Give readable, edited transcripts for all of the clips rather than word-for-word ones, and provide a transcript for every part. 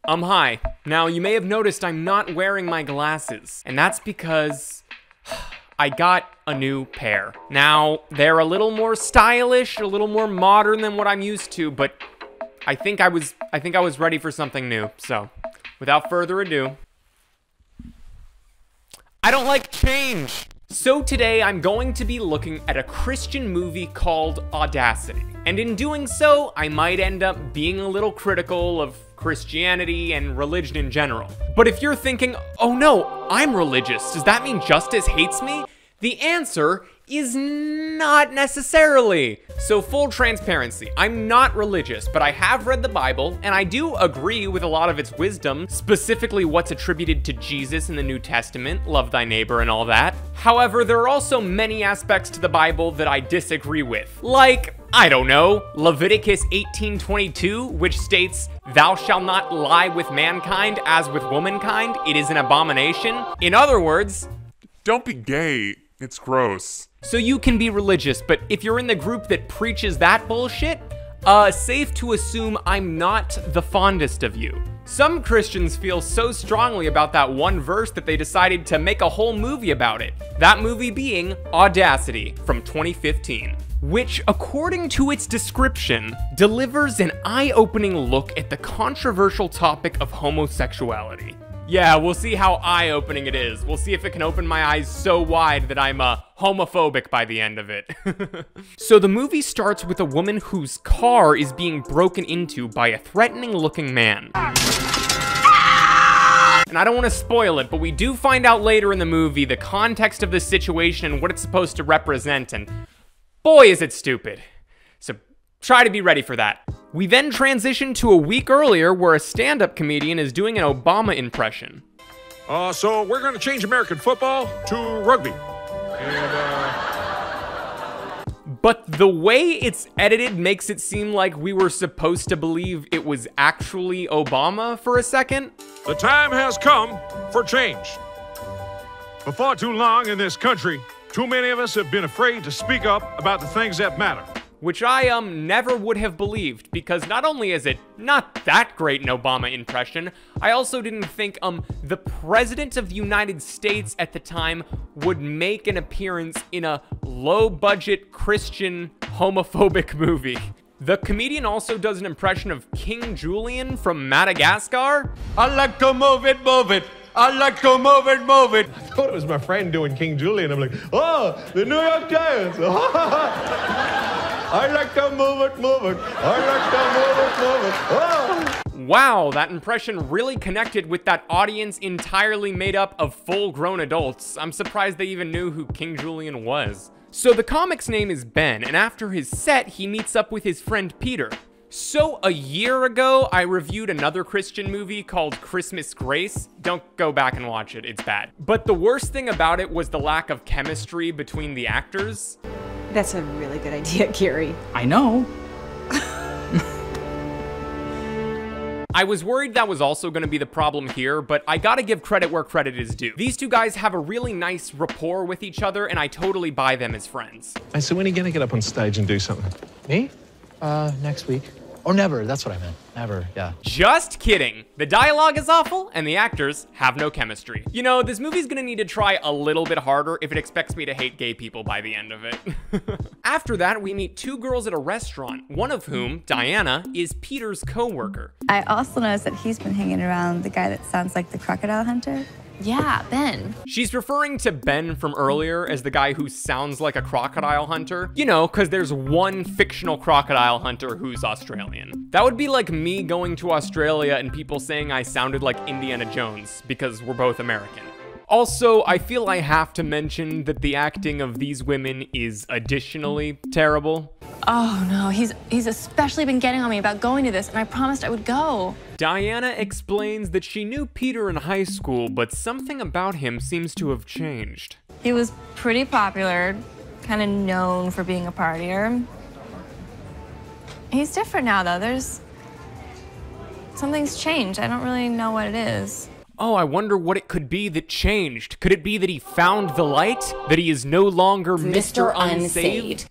Hi. Now, you may have noticed I'm not wearing my glasses, and that's because I got a new pair. Now, they're a little more stylish, a little more modern than what I'm used to, but I think I was ready for something new. So, without further ado, I don't like change. So today I'm going to be looking at a Christian movie called Audacity. And in doing so, I might end up being a little critical of Christianity and religion in general. But if you're thinking, oh no, I'm religious, does that mean Justice hates me? The answer is not necessarily. So full transparency, I'm not religious, but I have read the Bible, and I do agree with a lot of its wisdom, specifically what's attributed to Jesus in the New Testament, love thy neighbor and all that. However, there are also many aspects to the Bible that I disagree with. Like, I don't know, Leviticus 18:22, which states, "Thou shalt not lie with mankind as with womankind, it is an abomination." In other words, don't be gay. It's gross. So you can be religious, but if you're in the group that preaches that bullshit, safe to assume I'm not the fondest of you. Some Christians feel so strongly about that one verse that they decided to make a whole movie about it. That movie being Audacity from 2015. Which, according to its description, delivers an eye-opening look at the controversial topic of homosexuality. Yeah, we'll see how eye-opening it is. We'll see if it can open my eyes so wide that I'm homophobic by the end of it. So the movie starts with a woman whose car is being broken into by a threatening-looking man. And I don't want to spoil it, but we do find out later in the movie the context of the situation and what it's supposed to represent, and boy is it stupid. So try to be ready for that. We then transition to a week earlier where a stand-up comedian is doing an Obama impression. So we're going to change American football to rugby. But the way it's edited makes it seem like we were supposed to believe it was actually Obama for a second. The time has come for change. For far too long in this country, too many of us have been afraid to speak up about the things that matter. Which I never would have believed, because not only is it not that great an Obama impression, I also didn't think the President of the United States at the time would make an appearance in a low-budget Christian homophobic movie. The comedian also does an impression of King Julian from Madagascar. I like to move it, move it. I like to move it, move it. I thought it was my friend doing King Julian. I'm like, oh, the New York Giants. I like to move it, move it. I like to move it, move it. Oh. Wow, that impression really connected with that audience entirely made up of full-grown adults. I'm surprised they even knew who King Julian was. So the comic's name is Ben, and after his set, he meets up with his friend Peter. So a year ago, I reviewed another Christian movie called Christmas Grace. Don't go back and watch it, it's bad. But the worst thing about it was the lack of chemistry between the actors. That's a really good idea, Gary. I know. I was worried that was also going to be the problem here, but I gotta give credit where credit is due. These two guys have a really nice rapport with each other, and I totally buy them as friends. Hey, so when are you going to get up on stage and do something? Me? Next week. Or never, that's what I meant. Never, yeah. Just kidding. The dialogue is awful, and the actors have no chemistry. You know, this movie's gonna need to try a little bit harder if it expects me to hate gay people by the end of it. After that, we meet two girls at a restaurant, one of whom, Diana, is Peter's co-worker. I also noticed that he's been hanging around the guy that sounds like the crocodile hunter. Yeah, Ben. She's referring to Ben from earlier as the guy who sounds like a crocodile hunter. You know, because there's one fictional crocodile hunter who's Australian. That would be like me going to Australia and people saying I sounded like Indiana Jones, because we're both American. Also, I feel I have to mention that the acting of these women is additionally terrible. Oh no, he's especially been getting on me about going to this, and I promised I would go. Diana explains that she knew Peter in high school, but something about him seems to have changed. He was pretty popular, kind of known for being a partier. He's different now, though. Something's changed. I don't really know what it is. Oh, I wonder what it could be that changed. Could it be that he found the light? That he is no longer Mr. Unsaved?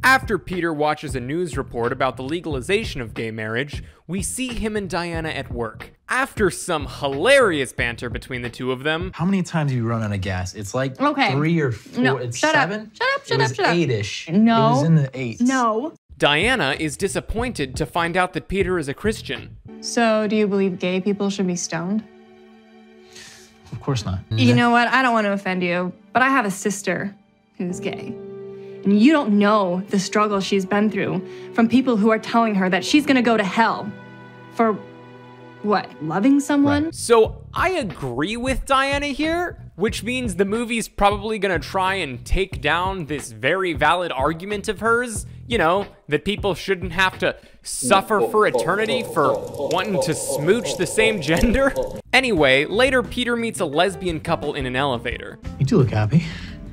After Peter watches a news report about the legalization of gay marriage, we see him and Diana at work. After some hilarious banter between the two of them... How many times have you run out of gas? It's like Okay. 3 or 4. No, It's shut up. 7? Shut up, shut it up, was shut up. 8-ish. No. It was in the 8s. No. Diana is disappointed to find out that Peter is a Christian. So, do you believe gay people should be stoned? Of course not. You know what? I don't want to offend you, but I have a sister who's gay. And you don't know the struggle she's been through from people who are telling her that she's gonna go to hell for, what, loving someone? Right. So I agree with Diana here, which means the movie's probably gonna try and take down this very valid argument of hers, you know, that people shouldn't have to suffer for eternity for wanting to smooch the same gender. Anyway, later Peter meets a lesbian couple in an elevator. You do look happy.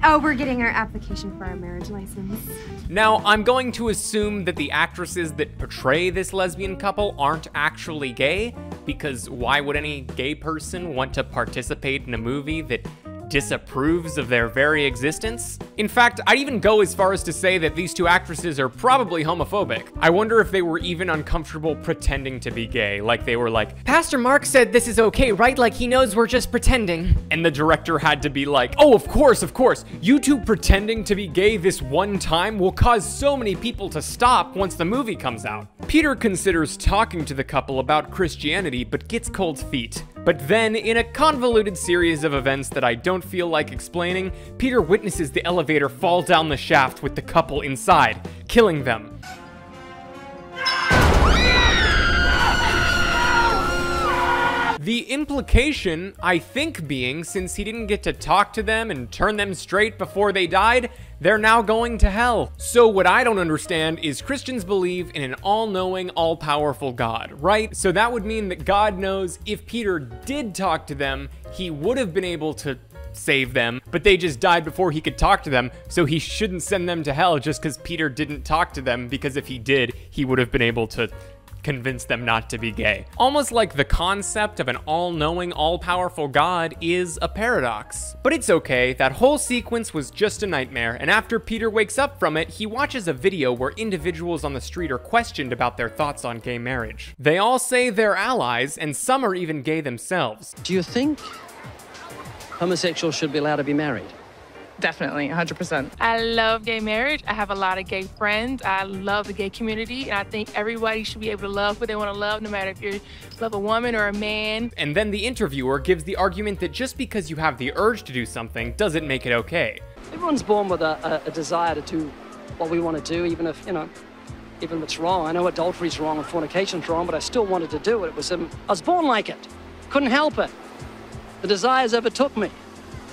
Oh, we're getting our application for our marriage license. Now, I'm going to assume that the actresses that portray this lesbian couple aren't actually gay, because why would any gay person want to participate in a movie that disapproves of their very existence? In fact, I'd even go as far as to say that these two actresses are probably homophobic. I wonder if they were even uncomfortable pretending to be gay, like they were like, Pastor Mark said this is okay, right? Like he knows we're just pretending. And the director had to be like, oh, of course, you two pretending to be gay this one time will cause so many people to stop once the movie comes out. Peter considers talking to the couple about Christianity, but gets cold feet. But then, in a convoluted series of events that I don't feel like explaining, Peter witnesses the elevator fall down the shaft with the couple inside, killing them. The implication, I think, being, since he didn't get to talk to them and turn them straight before they died, they're now going to hell. So what I don't understand is Christians believe in an all-knowing, all-powerful God, right? So that would mean that God knows if Peter did talk to them, he would have been able to save them, but they just died before he could talk to them, so he shouldn't send them to hell just because Peter didn't talk to them, because if he did, he would have been able to convince them not to be gay. Almost like the concept of an all-knowing, all-powerful God is a paradox. But it's okay, that whole sequence was just a nightmare, and after Peter wakes up from it, he watches a video where individuals on the street are questioned about their thoughts on gay marriage. They all say they're allies, and some are even gay themselves. Do you think homosexuals should be allowed to be married? Definitely, 100%. I love gay marriage. I have a lot of gay friends. I love the gay community, and I think everybody should be able to love who they want to love, no matter if you love a woman or a man. And then the interviewer gives the argument that just because you have the urge to do something doesn't make it okay. Everyone's born with a desire to do what we want to do, even if, even if it's wrong. I know adultery's wrong and fornication's wrong, but I still wanted to do it. I was born like it. Couldn't help it. The desires overtook me.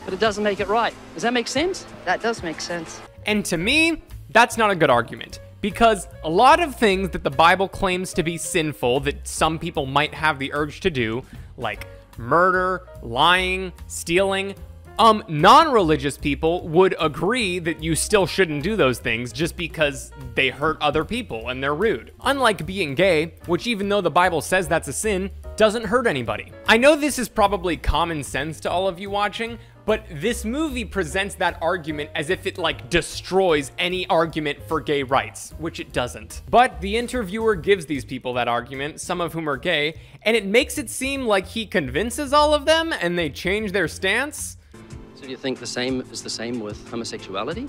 But it doesn't make it right. Does that make sense? That does make sense. And to me, that's not a good argument. Because a lot of things that the Bible claims to be sinful that some people might have the urge to do, like murder, lying, stealing, non-religious people would agree that you still shouldn't do those things just because they hurt other people and they're rude. Unlike being gay, which even though the Bible says that's a sin, doesn't hurt anybody. I know this is probably common sense to all of you watching, but this movie presents that argument as if it like destroys any argument for gay rights, which it doesn't. But the interviewer gives these people that argument, some of whom are gay, and it makes it seem like he convinces all of them and they change their stance. So do you think the same is the same with homosexuality?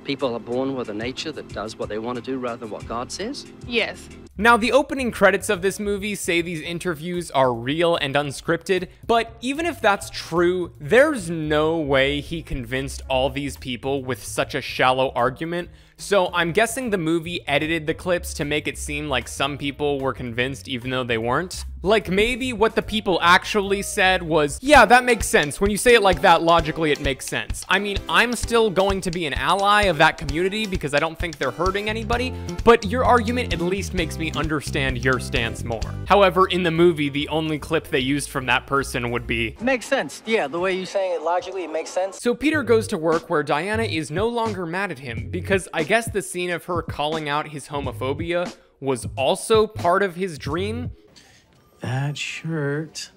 People are born with a nature that does what they want to do rather than what God says? Yes. Now, the opening credits of this movie say these interviews are real and unscripted, but even if that's true, there's no way he convinced all these people with such a shallow argument. So I'm guessing the movie edited the clips to make it seem like some people were convinced even though they weren't. Like maybe what the people actually said was, yeah, that makes sense. When you say it like that, logically it makes sense. I mean, I'm still going to be an ally of that community because I don't think they're hurting anybody, but your argument at least makes me understand your stance more. However, in the movie, the only clip they used from that person would be, makes sense. Yeah, the way you're saying it logically, it makes sense. So Peter goes to work where Diana is no longer mad at him because I guess the scene of her calling out his homophobia was also part of his dream. That shirt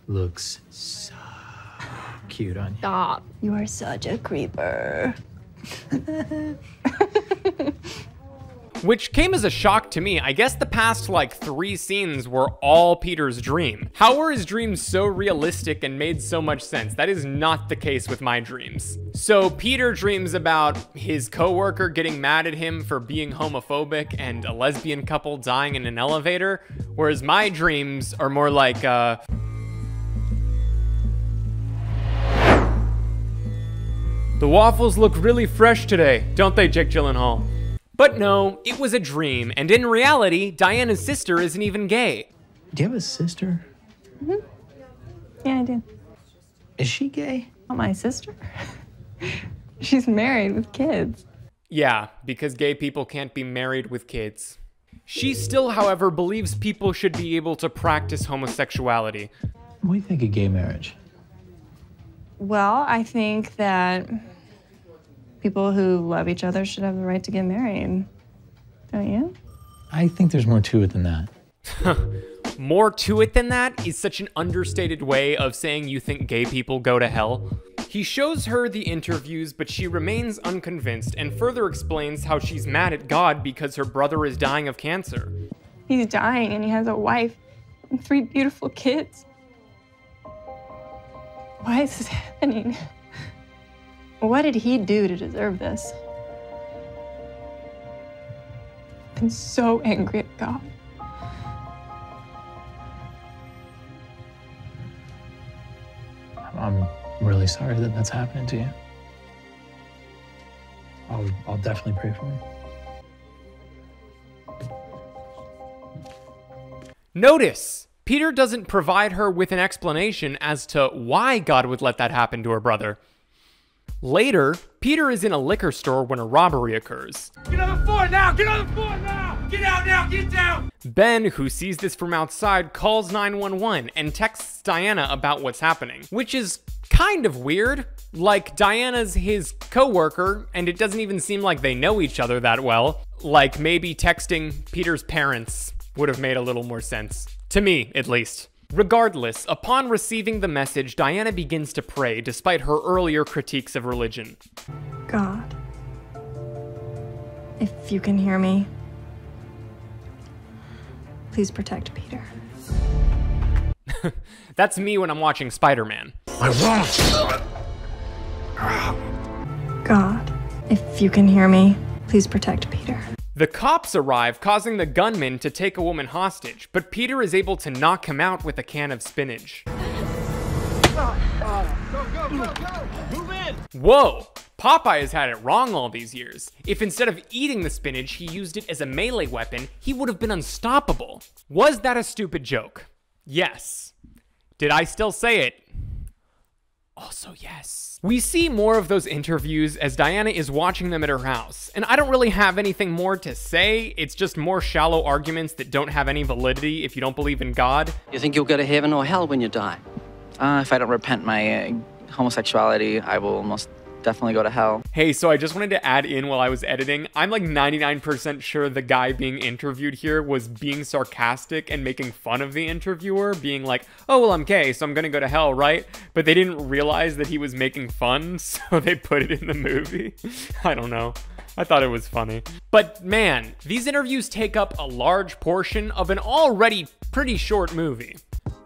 looks so cute on you. Stop. You are such a creeper. Which came as a shock to me. I guess the past like 3 scenes were all Peter's dream. How were his dreams so realistic and made so much sense? That is not the case with my dreams. So Peter dreams about his coworker getting mad at him for being homophobic and a lesbian couple dying in an elevator, whereas my dreams are more like, The waffles look really fresh today, don't they, Jake Gyllenhaal? But no, it was a dream, and in reality, Diana's sister isn't even gay. Do you have a sister? Mm-hmm. Yeah, I do. Is she gay? Not my sister. She's married with kids. Yeah, because gay people can't be married with kids. She still, however, believes people should be able to practice homosexuality. What do you think of gay marriage? Well, I think that people who love each other should have the right to get married. Don't you? I think there's more to it than that. More to it than that is such an understated way of saying you think gay people go to hell. He shows her the interviews, but she remains unconvinced and further explains how she's mad at God because her brother is dying of cancer. He's dying and he has a wife and 3 beautiful kids. Why is this happening? What did he do to deserve this? I'm so angry at God. I'm really sorry that that's happening to you. I'll definitely pray for you. Notice, Peter doesn't provide her with an explanation as to why God would let that happen to her brother. Later, Peter is in a liquor store when a robbery occurs. Get on the floor now! Get on the floor now! Get out now! Get down! Ben, who sees this from outside, calls 911 and texts Diana about what's happening, which is kind of weird. Like, Diana's his coworker, and it doesn't even seem like they know each other that well. Like, maybe texting Peter's parents would have made a little more sense. To me, at least. Regardless, upon receiving the message, Diana begins to pray despite her earlier critiques of religion. God, if you can hear me, please protect Peter. That's me when I'm watching Spider-Man. I won't! God, if you can hear me, please protect Peter. The cops arrive, causing the gunman to take a woman hostage, but Peter is able to knock him out with a can of spinach. Go, go, go, go! Move in! Whoa! Popeye has had it wrong all these years. If instead of eating the spinach, he used it as a melee weapon, he would have been unstoppable. Was that a stupid joke? Yes. Did I still say it? Also yes. We see more of those interviews as Diana is watching them at her house, and I don't really have anything more to say. It's just more shallow arguments that don't have any validity if you don't believe in God. You think you'll go to heaven or hell when you die? If I don't repent my homosexuality, I will most definitely go to hell. Hey, so I just wanted to add in while I was editing, I'm like 99% sure the guy being interviewed here was being sarcastic and making fun of the interviewer, being like, oh, well, I'm gay, so I'm gonna go to hell, right? But they didn't realize that he was making fun, so they put it in the movie. I don't know. I thought it was funny. But man, these interviews take up a large portion of an already pretty short movie.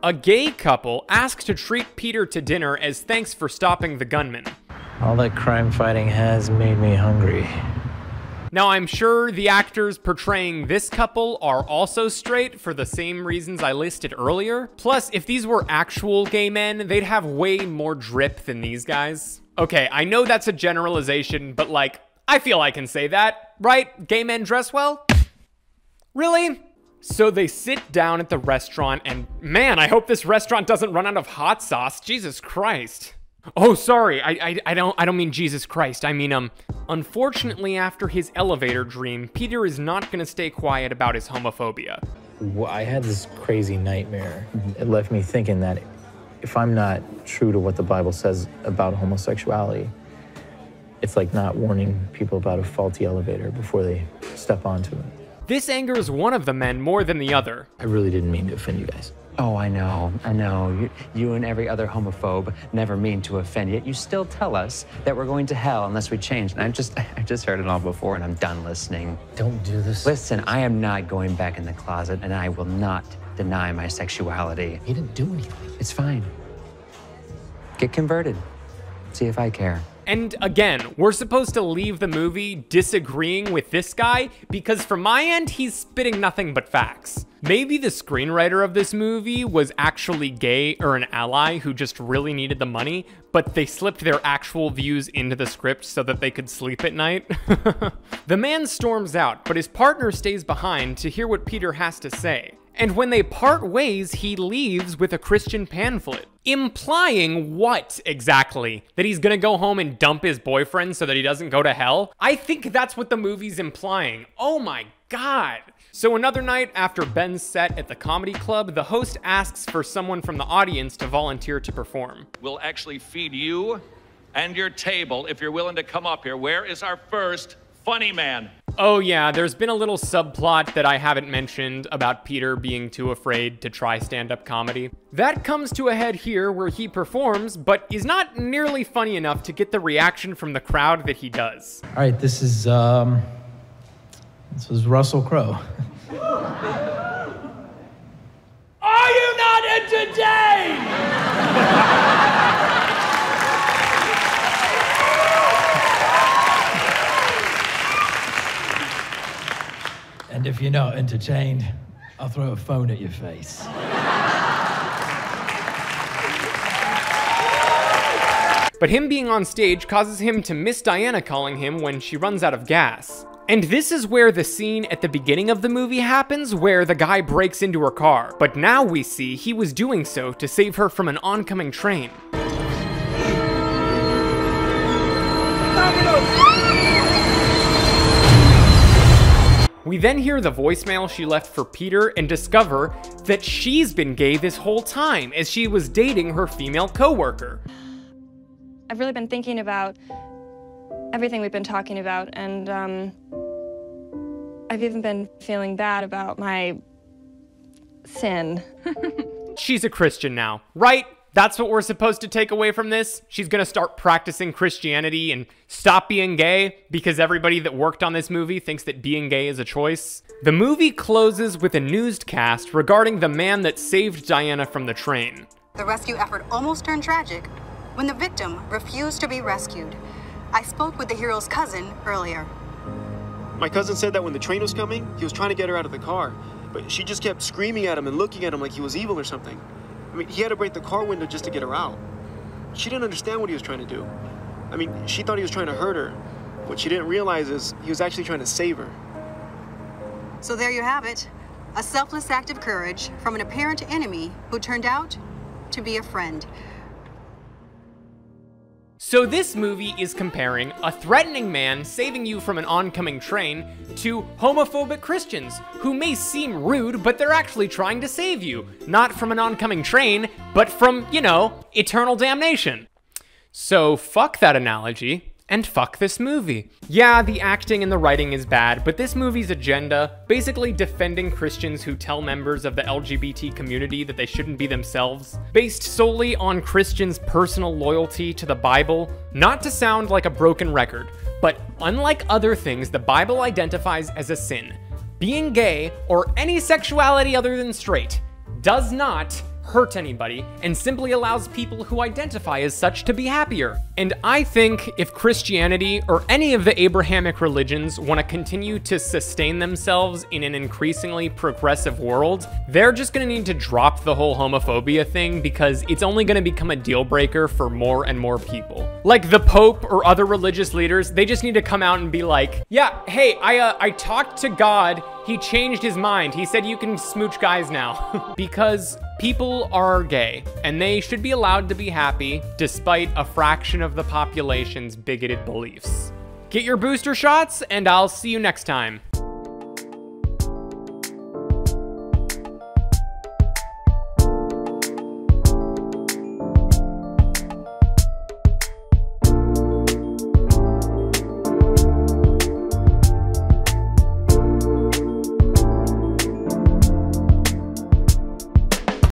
A gay couple asks to treat Peter to dinner as thanks for stopping the gunman. All that crime fighting has made me hungry. Now, I'm sure the actors portraying this couple are also straight for the same reasons I listed earlier. Plus, if these were actual gay men, they'd have way more drip than these guys. Okay, I know that's a generalization, but like, I feel I can say that, right? Gay men dress well? Really? So they sit down at the restaurant and man, I hope this restaurant doesn't run out of hot sauce. Jesus Christ. Oh, sorry, I don't mean Jesus Christ, I mean, unfortunately after his elevator dream, Peter is not gonna stay quiet about his homophobia. I had this crazy nightmare. It left me thinking that if I'm not true to what the Bible says about homosexuality, it's like not warning people about a faulty elevator before they step onto it. This angers one of the men more than the other. I really didn't mean to offend you guys. Oh, I know. You and every other homophobe never mean to offend, yet you still tell us that we're going to hell unless we change. And I just heard it all before, and I'm done listening. Don't do this. Listen, I am not going back in the closet, and I will not deny my sexuality. He didn't do anything. It's fine. Get converted. See if I care. And again, we're supposed to leave the movie disagreeing with this guy because from my end, he's spitting nothing but facts. Maybe the screenwriter of this movie was actually gay or an ally who just really needed the money, but they slipped their actual views into the script so that they could sleep at night. The man storms out, but his partner stays behind to hear what Peter has to say. And when they part ways, he leaves with a Christian pamphlet. Implying what exactly? That he's gonna go home and dump his boyfriend so that he doesn't go to hell? I think that's what the movie's implying. Oh my God. So another night after Ben's set at the comedy club, the host asks for someone from the audience to volunteer to perform. We'll actually feed you and your table if you're willing to come up here. Where is our first funny man? Oh yeah, there's been a little subplot that I haven't mentioned about Peter being too afraid to try stand-up comedy. That comes to a head here where he performs, but is not nearly funny enough to get the reaction from the crowd that he does. All right, this is Russell Crowe. Are you not entertained? And if you're not entertained, I'll throw a phone at your face. But him being on stage causes him to miss Diana calling him when she runs out of gas. And this is where the scene at the beginning of the movie happens, where the guy breaks into her car. But now we see he was doing so to save her from an oncoming train. We then hear the voicemail she left for Peter and discover that she's been gay this whole time as she was dating her female coworker. I've really been thinking about everything we've been talking about, and I've even been feeling bad about my sin. She's a Christian now, right? That's what we're supposed to take away from this? She's gonna start practicing Christianity and stop being gay because everybody that worked on this movie thinks that being gay is a choice? The movie closes with a newscast regarding the man that saved Diana from the train. The rescue effort almost turned tragic when the victim refused to be rescued. I spoke with the hero's cousin earlier. My cousin said that when the train was coming, he was trying to get her out of the car, but she just kept screaming at him and looking at him like he was evil or something. I mean, he had to break the car window just to get her out. She didn't understand what he was trying to do. I mean, she thought he was trying to hurt her. What she didn't realize is he was actually trying to save her. So there you have it. A selfless act of courage from an apparent enemy who turned out to be a friend. So this movie is comparing a threatening man saving you from an oncoming train to homophobic Christians who may seem rude, but they're actually trying to save you. Not from an oncoming train, but from, you know, eternal damnation. So fuck that analogy. And fuck this movie. Yeah, the acting and the writing is bad, but this movie's agenda, basically defending Christians who tell members of the LGBT community that they shouldn't be themselves, based solely on Christians' personal loyalty to the Bible. Not to sound like a broken record, but unlike other things the Bible identifies as a sin, being gay, or any sexuality other than straight, does not hurt anybody and simply allows people who identify as such to be happier. And I think if Christianity or any of the Abrahamic religions want to continue to sustain themselves in an increasingly progressive world, they're just going to need to drop the whole homophobia thing because it's only going to become a deal breaker for more and more people. Like the Pope or other religious leaders, they just need to come out and be like, yeah, hey, I talked to God. He changed his mind. He said you can smooch guys now. Because people are gay, and they should be allowed to be happy despite a fraction of the population's bigoted beliefs. Get your booster shots, and I'll see you next time.